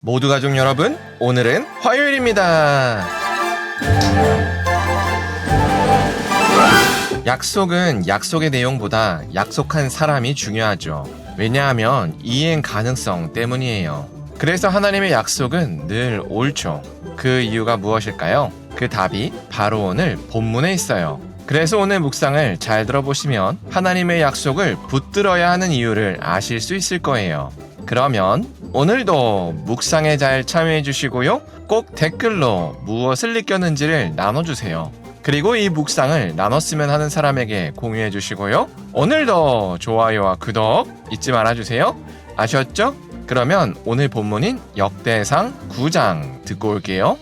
모두 가족 여러분, 오늘은 화요일입니다. 약속은 약속의 내용보다 약속한 사람이 중요하죠. 왜냐하면 이행 가능성 때문이에요. 그래서 하나님의 약속은 늘 옳죠. 그 이유가 무엇일까요? 그 답이 바로 오늘 본문에 있어요. 그래서 오늘 묵상을 잘 들어보시면 하나님의 약속을 붙들어야 하는 이유를 아실 수 있을 거예요. 그러면 오늘도 묵상에 잘 참여해 주시고요. 꼭 댓글로 무엇을 느꼈는지를 나눠주세요. 그리고 이 묵상을 나눴으면 하는 사람에게 공유해 주시고요. 오늘도 좋아요와 구독 잊지 말아주세요. 아셨죠? 그러면 오늘 본문인 역대상 9장 듣고 올게요.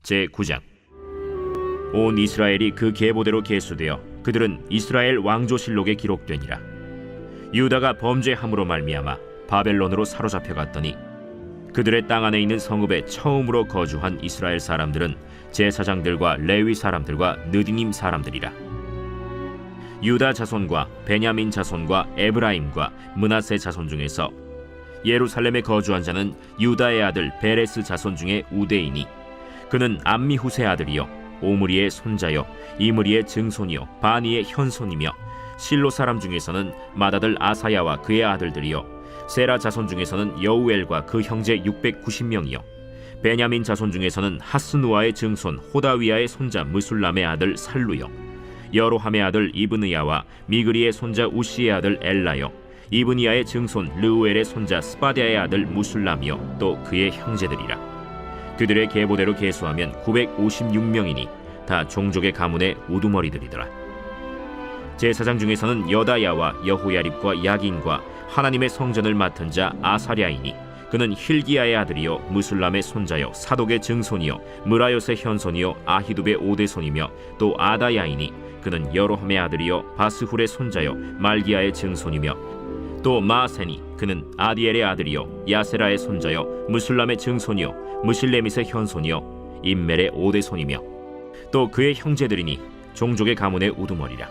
제9장. 온 이스라엘이 그 계보대로 계수되어 그들은 이스라엘 왕조실록에 기록되니라. 유다가 범죄함으로 말미암아 바벨론으로 사로잡혀 갔더니 그들의 땅 안에 있는 성읍에 처음으로 거주한 이스라엘 사람들은 제사장들과 레위 사람들과 느디님 사람들이라. 유다 자손과 베냐민 자손과 에브라임과 므낫세 자손 중에서 예루살렘에 거주한 자는 유다의 아들 베레스 자손 중에 우대이니 그는 암미후세 아들이요 오므리의 손자요 이므리의 증손이요 바니의 현손이며 실로 사람 중에서는 맏아들 아사야와 그의 아들들이요 세라 자손 중에서는 여우엘과 그 형제 690명이요 베냐민 자손 중에서는 하스누아의 증손 호다위아의 손자 무술람의 아들 살루요 여로함의 아들 이브느야와 미그리의 손자 우시의 아들 엘라요 이브니야의 증손 르우엘의 손자 스바디아의 아들 무술람이요 또 그의 형제들이라. 그들의 계보대로 계수하면 956명이니 다 종족의 가문의 우두머리들이더라. 제사장 중에서는 여다야와 여호야립과 야긴과 하나님의 성전을 맡은 자 아사랴이니 그는 힐기야의 아들이요 무술람의 손자요 사독의 증손이요 무라요의 현손이요 아히두베의 오대손이며 또 아다야이니 그는 여로함의 아들이요 바스훌의 손자요 말기야의 증손이며 또 마세니 그는 아디엘의 아들이요 야세라의 손자요 무술람의 증손이요 무실레밋의 현손이요 임멜의 오대손이며 또 그의 형제들이니 종족의 가문의 우두머리라.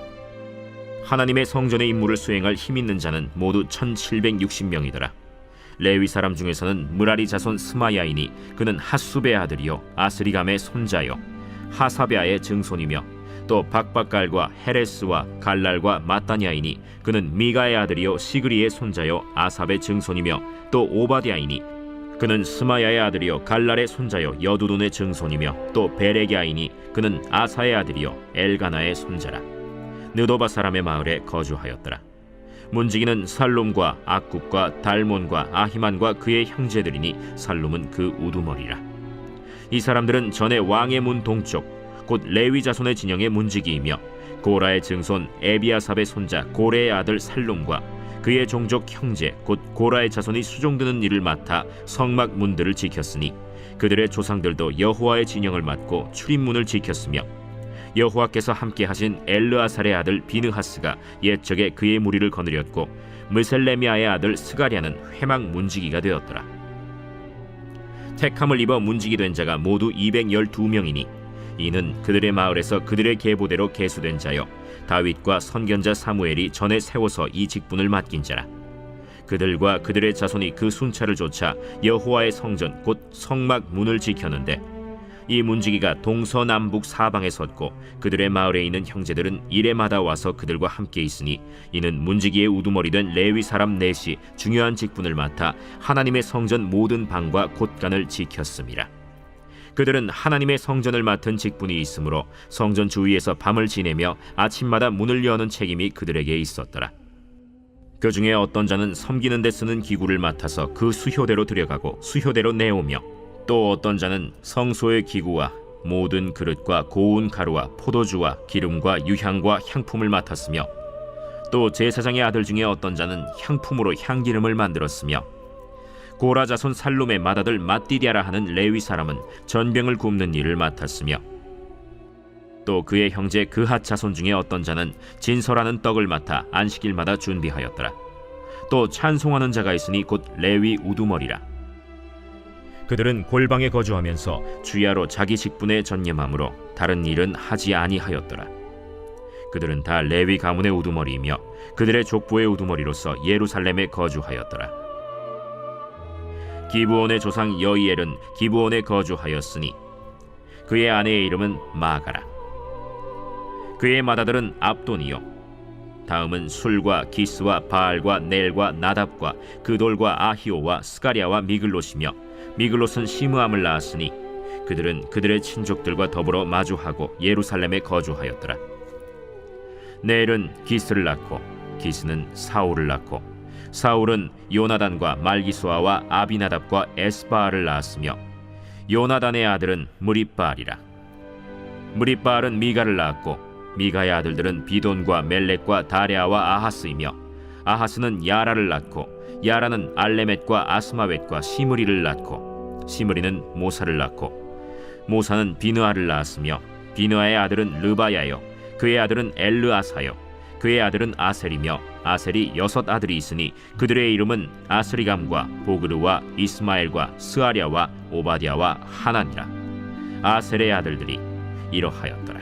하나님의 성전의 임무를 수행할 힘있는 자는 모두 1760명이더라. 레위 사람 중에서는 무라리 자손 스마야이니 그는 핫수베의 아들이요 아스리감의 손자요 하사베아의 증손이며 또 박박갈과 헤레스와 갈랄과 마따냐이니 그는 미가의 아들이요 시그리의 손자요 아삽의 증손이며 또 오바디아이니 그는 스마야의 아들이요 갈랄의 손자요 여두둔의 증손이며 또 베레기아이니 그는 아사의 아들이요 엘가나의 손자라. 느도바 사람의 마을에 거주하였더라. 문지기는 살룸과 악굽과 달몬과 아히만과 그의 형제들이니 살룸은 그 우두머리라. 이 사람들은 전에 왕의 문 동쪽 곧 레위 자손의 진영의 문지기이며 고라의 증손 에비아삽의 손자 고레의 아들 살룸과 그의 종족 형제 곧 고라의 자손이 수종드는 일을 맡아 성막 문들을 지켰으니 그들의 조상들도 여호와의 진영을 맡고 출입문을 지켰으며 여호와께서 함께 하신 엘르아살의 아들 비느하스가 옛적에 그의 무리를 거느렸고 무셀레미아의 아들 스가랴는 회막 문지기가 되었더라. 택함을 입어 문지기 된 자가 모두 212명이니 이는 그들의 마을에서 그들의 계보대로 계수된 자요 다윗과 선견자 사무엘이 전에 세워서 이 직분을 맡긴 자라. 그들과 그들의 자손이 그 순찰을 좇아 여호와의 성전 곧 성막 문을 지켰는데 이 문지기가 동서남북 사방에 섰고 그들의 마을에 있는 형제들은 이레마다 와서 그들과 함께 있으니 이는 문지기의 우두머리 된 레위 사람 넷이 중요한 직분을 맡아 하나님의 성전 모든 방과 곳간을 지켰음이라. 그들은 하나님의 성전을 맡은 직분이 있으므로 성전 주위에서 밤을 지내며 아침마다 문을 여는 책임이 그들에게 있었더라. 그 중에 어떤 자는 섬기는 데 쓰는 기구를 맡아서 그 수효대로 들여가고 수효대로 내오며 또 어떤 자는 성소의 기구와 모든 그릇과 고운 가루와 포도주와 기름과 유향과 향품을 맡았으며 또 제사장의 아들 중에 어떤 자는 향품으로 향기름을 만들었으며 고라 자손 살룸의 맏아들 mat디디아라 하는 레위 사람은 전병을 굽는 일을 맡았으며 또 그의 형제 그핫 자손 중에 어떤 자는 진설하는 떡을 맡아 안식일마다 준비하였더라. 또 찬송하는 자가 있으니 곧 레위 우두머리라. 그들은 골방에 거주하면서 주야로 자기 직분에 전념함으로 다른 일은 하지 아니하였더라. 그들은 다 레위 가문의 우두머리이며 그들의 족보의 우두머리로서 예루살렘에 거주하였더라. 기브온의 조상 여이엘은 기브온에 거주하였으니 그의 아내의 이름은 마가라. 그의 맏아들은 압돈이요, 다음은 술과 기스와 바알과 넬과 나답과 그돌과 아히오와 스가랴와 미글롯이며 미글롯은 시므암을 낳았으니 그들은 그들의 친족들과 더불어 마주하고 예루살렘에 거주하였더라. 넬은 기스를 낳고 기스는 사울을 낳고 사울은 요나단과 말기수아와 아비나답과 에스바알을 낳았으며 요나단의 아들은 무립바알이라. 무립바알은 미가를 낳았고 미가의 아들들은 비돈과 멜렉과 다레아와 아하스이며 아하스는 야라를 낳고 야라는 알레멧과 아스마웻과 시므리를 낳고 시므리는 모사를 낳고 모사는 비느아를 낳았으며 비느아의 아들은 르바야요 그의 아들은 엘르아사요 그의 아들은 아셀이며 아셀이 6 아들이 있으니 그들의 이름은 아스리감과 보그르와 이스마엘과 스아랴와 오바댜와 하난이라. 아셀의 아들들이 이러하였더라.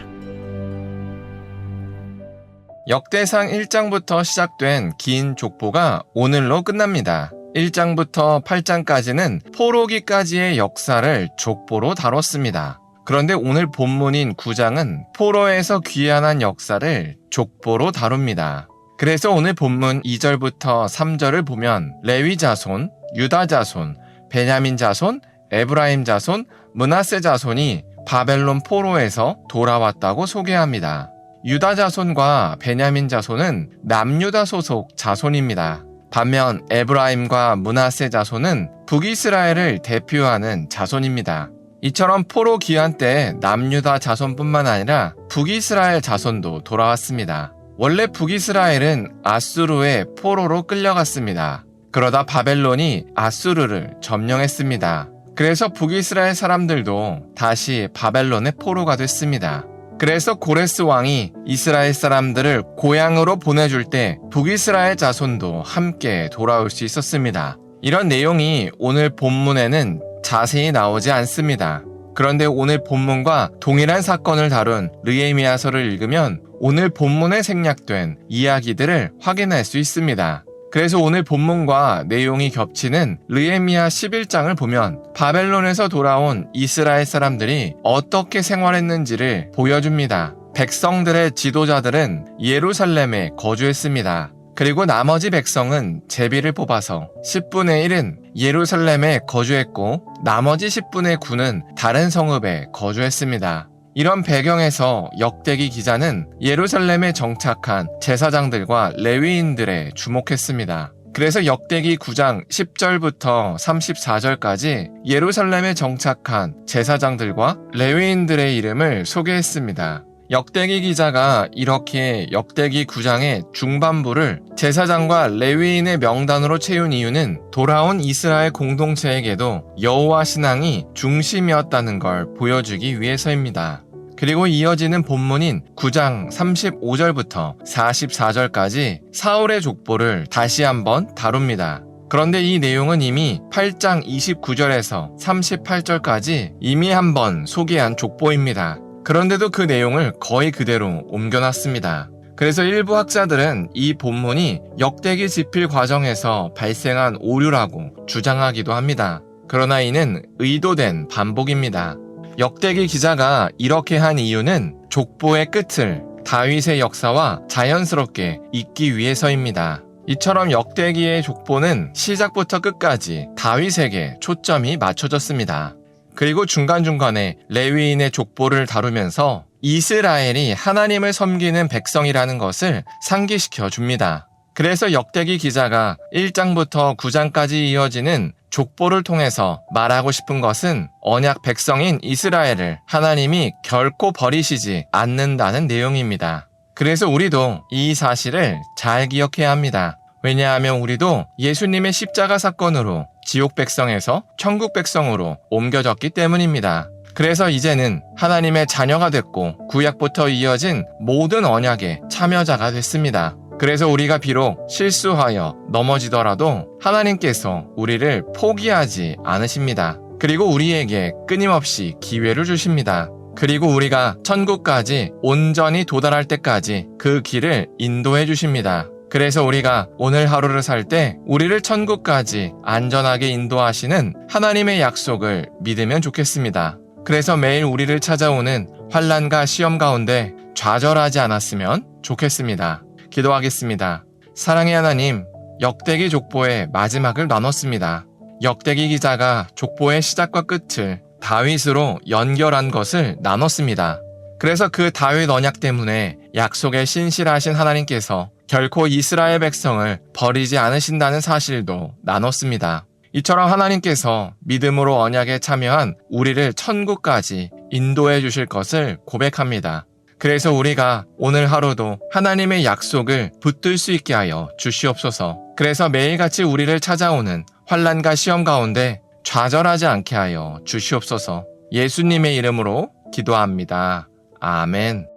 역대상 1장부터 시작된 긴 족보가 오늘로 끝납니다. 1장부터 8장까지는 포로기까지의 역사를 족보로 다뤘습니다. 그런데 오늘 본문인 9장은 포로에서 귀환한 역사를 족보로 다룹니다. 그래서 오늘 본문 2절부터 3절을 보면 레위 자손, 유다 자손, 베냐민 자손, 에브라임 자손, 므낫세 자손이 바벨론 포로에서 돌아왔다고 소개합니다. 유다 자손과 베냐민 자손은 남유다 소속 자손입니다. 반면 에브라임과 므낫세 자손은 북이스라엘을 대표하는 자손입니다. 이처럼 포로 귀환 때 남유다 자손뿐만 아니라 북이스라엘 자손도 돌아왔습니다. 원래 북이스라엘은 아수르의 포로로 끌려갔습니다. 그러다 바벨론이 아수르를 점령했습니다. 그래서 북이스라엘 사람들도 다시 바벨론의 포로가 됐습니다. 그래서 고레스 왕이 이스라엘 사람들을 고향으로 보내줄 때 북이스라엘 자손도 함께 돌아올 수 있었습니다. 이런 내용이 오늘 본문에는 자세히 나오지 않습니다. 그런데 오늘 본문과 동일한 사건을 다룬 느헤미야서를 읽으면 오늘 본문에 생략된 이야기들을 확인할 수 있습니다. 그래서 오늘 본문과 내용이 겹치는 느헤미야 11장을 보면 바벨론에서 돌아온 이스라엘 사람들이 어떻게 생활했는지를 보여줍니다. 백성들의 지도자들은 예루살렘에 거주했습니다. 그리고 나머지 백성은 제비를 뽑아서 10분의 1은 예루살렘에 거주했고 나머지 10분의 9는 다른 성읍에 거주했습니다. 이런 배경에서 역대기 기자는 예루살렘에 정착한 제사장들과 레위인들에 주목했습니다. 그래서 역대기 9장 10절부터 34절까지 예루살렘에 정착한 제사장들과 레위인들의 이름을 소개했습니다. 역대기 기자가 이렇게 역대기 9장의 중반부를 제사장과 레위인의 명단으로 채운 이유는 돌아온 이스라엘 공동체에게도 여호와 신앙이 중심이었다는 걸 보여주기 위해서입니다. 그리고 이어지는 본문인 9장 35절부터 44절까지 사울의 족보를 다시 한번 다룹니다. 그런데 이 내용은 이미 8장 29절에서 38절까지 이미 한번 소개한 족보입니다. 그런데도 그 내용을 거의 그대로 옮겨놨습니다. 그래서 일부 학자들은 이 본문이 역대기 집필 과정에서 발생한 오류라고 주장하기도 합니다. 그러나 이는 의도된 반복입니다. 역대기 기자가 이렇게 한 이유는 족보의 끝을 다윗의 역사와 자연스럽게 잇기 위해서입니다. 이처럼 역대기의 족보는 시작부터 끝까지 다윗에게 초점이 맞춰졌습니다. 그리고 중간중간에 레위인의 족보를 다루면서 이스라엘이 하나님을 섬기는 백성이라는 것을 상기시켜 줍니다. 그래서 역대기 기자가 1장부터 9장까지 이어지는 족보를 통해서 말하고 싶은 것은 언약 백성인 이스라엘을 하나님이 결코 버리시지 않는다는 내용입니다. 그래서 우리도 이 사실을 잘 기억해야 합니다. 왜냐하면 우리도 예수님의 십자가 사건으로 지옥 백성에서 천국 백성으로 옮겨졌기 때문입니다. 그래서 이제는 하나님의 자녀가 됐고 구약부터 이어진 모든 언약의 참여자가 됐습니다. 그래서 우리가 비록 실수하여 넘어지더라도 하나님께서 우리를 포기하지 않으십니다. 그리고 우리에게 끊임없이 기회를 주십니다. 그리고 우리가 천국까지 온전히 도달할 때까지 그 길을 인도해 주십니다. 그래서 우리가 오늘 하루를 살 때 우리를 천국까지 안전하게 인도하시는 하나님의 약속을 믿으면 좋겠습니다. 그래서 매일 우리를 찾아오는 환난과 시험 가운데 좌절하지 않았으면 좋겠습니다. 기도하겠습니다. 사랑의 하나님, 역대기 족보의 마지막을 나눴습니다. 역대기 기자가 족보의 시작과 끝을 다윗으로 연결한 것을 나눴습니다. 그래서 그 다윗 언약 때문에 약속에 신실하신 하나님께서 결코 이스라엘 백성을 버리지 않으신다는 사실도 나눴습니다. 이처럼 하나님께서 믿음으로 언약에 참여한 우리를 천국까지 인도해 주실 것을 고백합니다. 그래서 우리가 오늘 하루도 하나님의 약속을 붙들 수 있게 하여 주시옵소서. 그래서 매일같이 우리를 찾아오는 환난과 시험 가운데 좌절하지 않게 하여 주시옵소서. 예수님의 이름으로 기도합니다. 아멘.